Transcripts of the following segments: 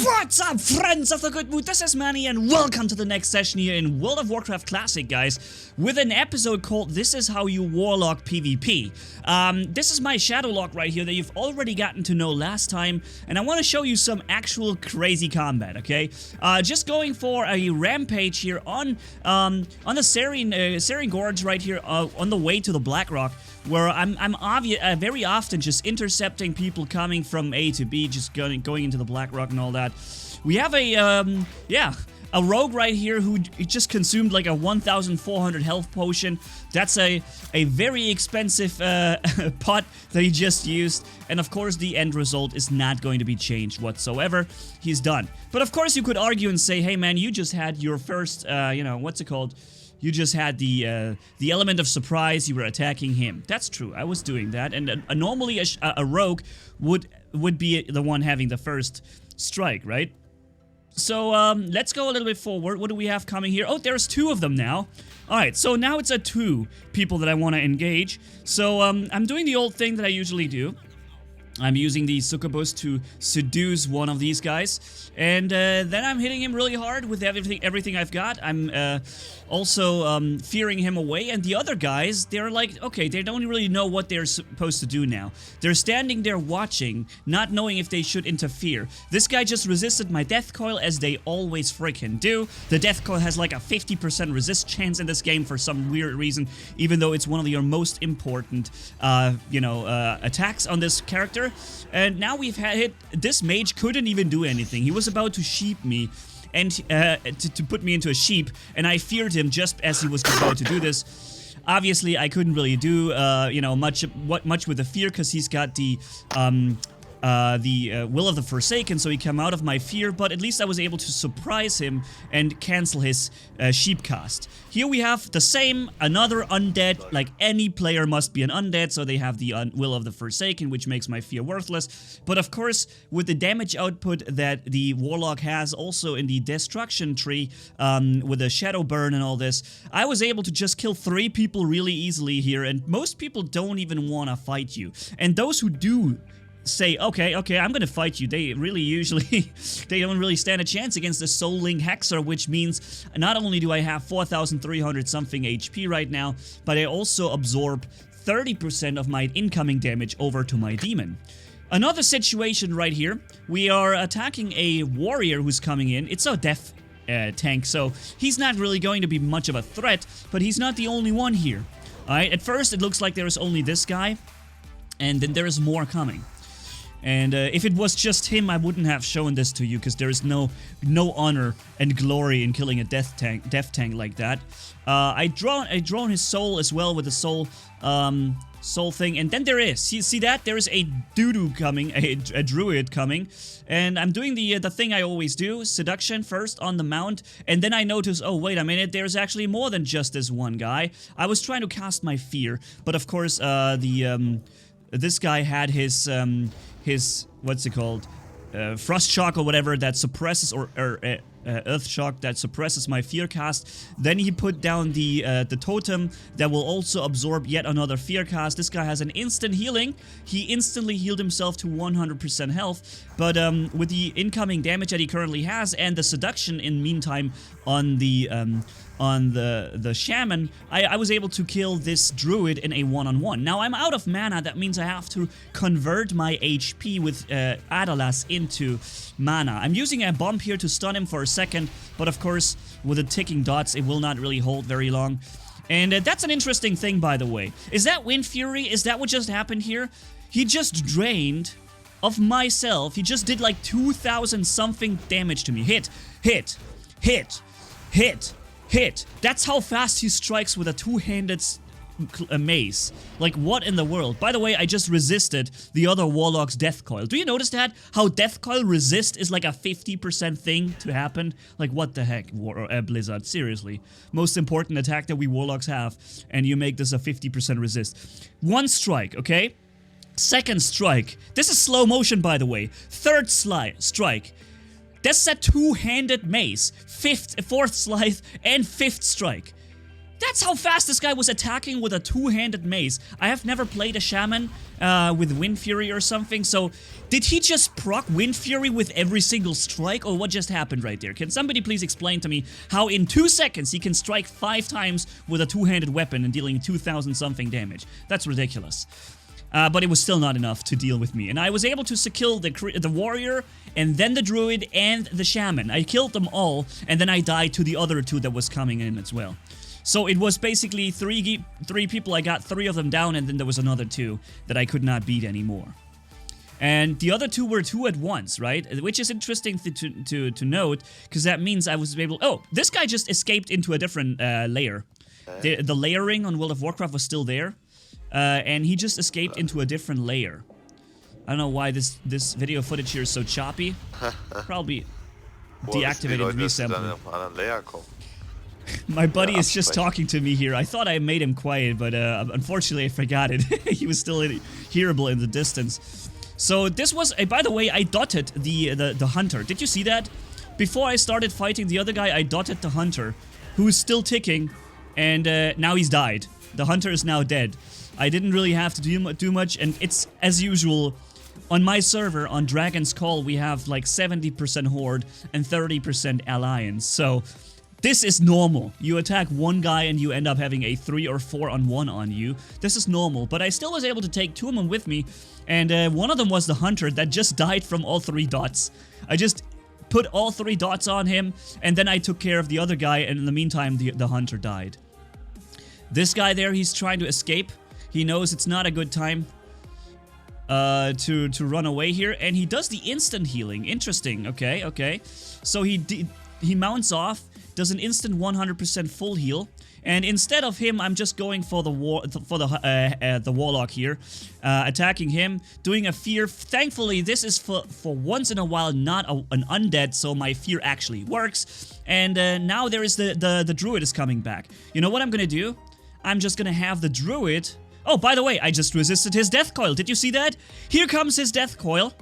What's up, friends of the good mood? This is Manny, and welcome to the next session here in World of Warcraft Classic, guys, with an episode called This Is How You Warlock PvP. This is my Shadow Lock right here that you've already gotten to know last time, and I want to show you some actual crazy combat, okay? Just going for a rampage here on the Serene Gorge right here, on the way to the Blackrock, where I'm very often just intercepting people coming from A to B, just going into the Blackrock and all that. We have a rogue right here who just consumed like a 1,400 health potion. That's a very expensive pot that he just used, and of course the end result is not going to be changed whatsoever. He's done. But of course you could argue and say, hey man, you just had your first, what's it called? You just had the element of surprise. You were attacking him. That's true. I was doing that, and normally a rogue would be the one having the first strike, right? So let's go a little bit forward. What do we have coming here? Oh, there's two of them now. All right, so now it's two people that I want to engage. So I'm doing the old thing that I usually do. I'm using the succubus to seduce one of these guys, and then I'm hitting him really hard with everything I've got. I'm also fearing him away, and the other guys, they're like, okay, they don't really know what they're supposed to do now. They're standing there watching, not knowing if they should interfere. This guy just resisted my death coil, as they always freaking do. The death coil has like a 50% resist chance in this game for some weird reason, even though it's one of your most important, attacks on this character. And now we've hit. This mage couldn't even do anything. He was about to sheep me, and to put me into a sheep, and I feared him just as he was about to do this. Obviously, I couldn't really do much with the fear, because he's got the Will of the Forsaken, so he came out of my fear, but at least I was able to surprise him and cancel his sheep cast. Here we have the same, another undead. Like any player must be an undead, so they have the Will of the Forsaken, which makes my fear worthless. But of course, with the damage output that the Warlock has also in the destruction tree, with the shadow burn and all this, I was able to just kill 3 people really easily here, and most people don't even want to fight you. And those who do say, okay, I'm gonna fight you, they really usually, they don't really stand a chance against the Soul Link Hexer, which means not only do I have 4,300 something HP right now, but I also absorb 30% of my incoming damage over to my demon. Another situation right here, we are attacking a warrior who's coming in. It's a death tank, so he's not really going to be much of a threat, but he's not the only one here. Alright, at first it looks like there is only this guy, and then there is more coming. And if it was just him, I wouldn't have shown this to you, because there is no honor and glory in killing a death tank like that. I drawn his soul as well with the soul thing, and then there is. You see that? There is a doo-doo coming, a druid coming, and I'm doing the thing I always do, seduction first on the mount, and then I notice, oh wait a minute, there's actually more than just this one guy. I was trying to cast my fear, but of course this guy had his what's it called, frost shock or whatever that suppresses, or earth shock that suppresses my fear cast. Then he put down the totem that will also absorb yet another fear cast. This guy has an instant healing. He instantly healed himself to 100% health, but with the incoming damage that he currently has and the seduction in meantime on the shaman, I was able to kill this druid in a one-on-one. Now I'm out of mana. That means I have to convert my HP with Adalas into mana. I'm using a bomb here to stun him for a second, but of course with the ticking dots it will not really hold very long. And that's an interesting thing, by the way. Is that Wind Fury? Is that what just happened here? He just drained of myself. He just did like 2,000 something damage to me. Hit, hit, hit, hit, hit. That's how fast he strikes with a two-handed mace. Like, what in the world? By the way, I just resisted the other Warlock's death coil. Do you notice that? How death coil resist is like a 50% thing to happen? Like, what the heck, Blizzard? Seriously. Most important attack that we Warlocks have, and you make this a 50% resist. One strike, okay? Second strike. This is slow motion, by the way. Third strike. That's a two-handed mace. Fourth slice, and fifth strike. That's how fast this guy was attacking with a two-handed mace. I have never played a shaman with Wind Fury or something, so did he just proc Wind Fury with every single strike, or what just happened right there? Can somebody please explain to me how in 2 seconds he can strike 5 times with a two-handed weapon and dealing 2,000 something damage? That's ridiculous. But it was still not enough to deal with me. And I was able to kill the warrior, and then the druid, and the shaman. I killed them all, and then I died to the other 2 that was coming in as well. So it was basically three people. I got 3 of them down, and then there was another 2 that I could not beat anymore. And the other 2 were 2 at once, right? Which is interesting to note, because that means I was able... Oh, this guy just escaped into a different layer. The layering on World of Warcraft was still there. And he just escaped into a different layer. I don't know why this video footage here is so choppy. Probably deactivated resampling. My buddy is just talking to me here. I thought I made him quiet, but unfortunately I forgot it. He was still hearable in the distance. So this was, by the way, I dotted the hunter. Did you see that? Before I started fighting the other guy, I dotted the hunter, who is still ticking, and now he's died. The hunter is now dead. I didn't really have to do much, and it's, as usual, on my server, on Dragon's Call, we have like 70% Horde and 30% Alliance, so this is normal. You attack one guy and you end up having a 3 or 4 on 1 on you. This is normal, but I still was able to take 2 of them with me, and one of them was the hunter that just died from all 3 dots. I just put all 3 dots on him, and then I took care of the other guy, and in the meantime, the hunter died. This guy there, he's trying to escape. He knows it's not a good time to run away here, and he does the instant healing. Interesting. Okay. So he mounts off, does an instant 100% full heal, and instead of him, I'm just going for the Warlock here, attacking him, doing a fear. Thankfully, this is for once in a while not an undead, so my fear actually works. And now there is the druid is coming back. You know what I'm gonna do? I'm just gonna have the druid. Oh, by the way, I just resisted his death coil. Did you see that? Here comes his death coil.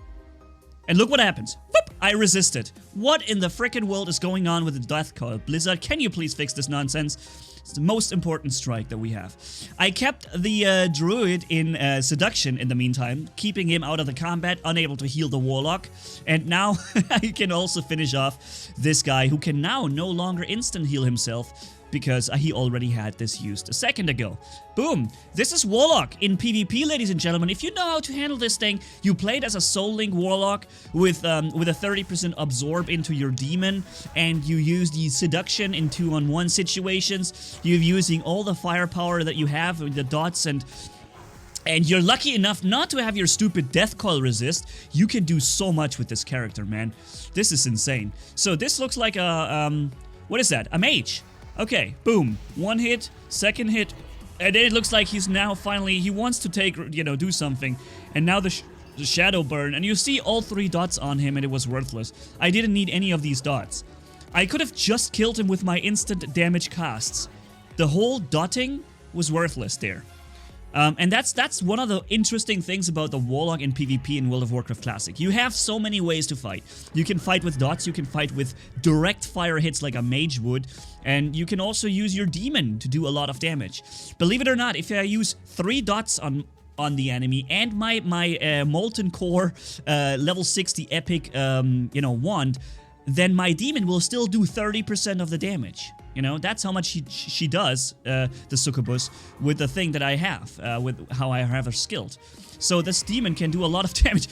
And look what happens. Whoop! I resisted. What in the frickin' world is going on with the death coil? Blizzard, can you please fix this nonsense? It's the most important strike that we have. I kept the druid in seduction in the meantime, keeping him out of the combat, unable to heal the warlock. And now I can also finish off this guy who can now no longer instant heal himself, because he already had this used a second ago. Boom! This is Warlock in PvP, ladies and gentlemen. If you know how to handle this thing, you played as a Soul Link Warlock with a 30% absorb into your demon, and you use the seduction in 2-on-1 situations. You're using all the firepower that you have with the dots, and you're lucky enough not to have your stupid death coil resist. You can do so much with this character, man. This is insane. So this looks like a what is that? A mage. Okay, boom. 1 hit, 2nd hit, and it looks like he's now finally, he wants to take, do something. And now the shadow burn, and you see all 3 dots on him, and it was worthless. I didn't need any of these dots. I could have just killed him with my instant damage casts. The whole dotting was worthless there. And that's one of the interesting things about the Warlock in PvP in World of Warcraft Classic. You have so many ways to fight. You can fight with dots, you can fight with direct fire hits like a mage would, and you can also use your demon to do a lot of damage. Believe it or not, if I use 3 dots on the enemy and my Molten Core level 60 epic wand, then my demon will still do 30% of the damage. That's how much she does, the succubus, with the thing that I have, with how I have her skilled. So this demon can do a lot of damage.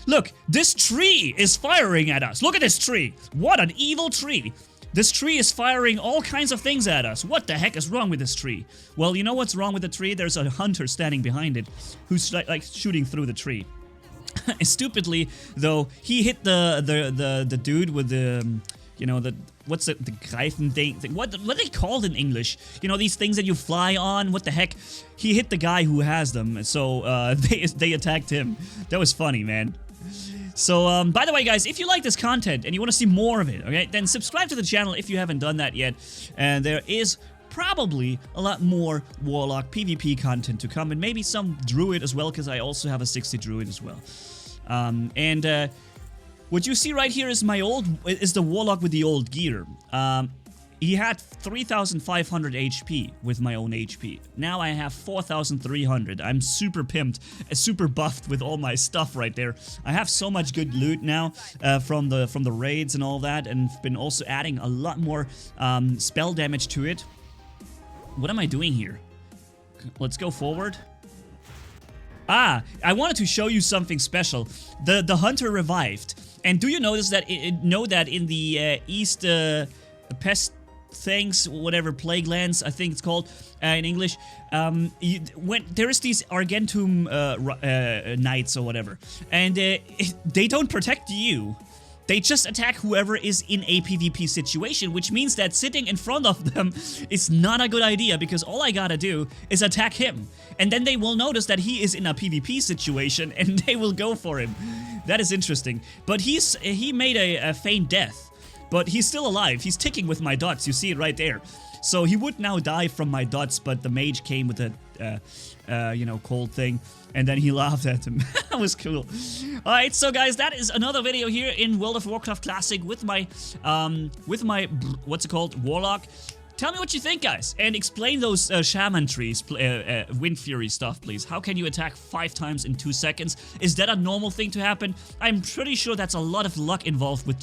Look, this tree is firing at us. Look at this tree. What an evil tree. This tree is firing all kinds of things at us. What the heck is wrong with this tree? Well, you know what's wrong with the tree? There's a hunter standing behind it who's like shooting through the tree. Stupidly, though, he hit the dude with the... what's the Greifen thing? What are they called in English? These things that you fly on? What the heck? He hit the guy who has them, so they attacked him. That was funny, man. So, by the way, guys, if you like this content and you want to see more of it, okay, then subscribe to the channel if you haven't done that yet. And there is probably a lot more Warlock PvP content to come, and maybe some Druid as well, because I also have a 60 Druid as well. What you see right here is the Warlock with the old gear. He had 3,500 HP with my own HP. Now I have 4,300. I'm super pimped, super buffed with all my stuff right there. I have so much good loot now from the raids and all that, and been also adding a lot more spell damage to it. What am I doing here? Let's go forward. Ah, I wanted to show you something special. The hunter revived, and do you notice that? Know that in the east pest things, whatever, plague lands, I think it's called in English. When there is these Argentum knights or whatever, and they don't protect you. They just attack whoever is in a PvP situation, which means that sitting in front of them is not a good idea, because all I gotta do is attack him. And then they will notice that he is in a PvP situation and they will go for him. That is interesting. But he made a feigned death. But he's still alive. He's ticking with my dots. You see it right there. So he would now die from my dots, but the mage came with a, you know, cold thing. And then he laughed at him. That was cool. Alright, so guys, that is another video here in World of Warcraft Classic with my, what's it called? Warlock. Tell me what you think, guys, and explain those shaman trees, Wind Fury stuff, please. How can you attack 5 times in 2 seconds? Is that a normal thing to happen? I'm pretty sure that's a lot of luck involved with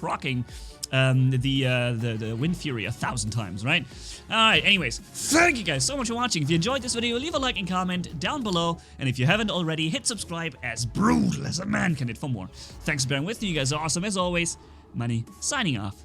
proccing the Wind Fury 1,000 times, right? Alright, anyways, thank you guys so much for watching. If you enjoyed this video, leave a like and comment down below, and if you haven't already, hit subscribe, as brutal as a man can hit for more. Thanks for bearing with me, you guys are awesome as always. Money signing off.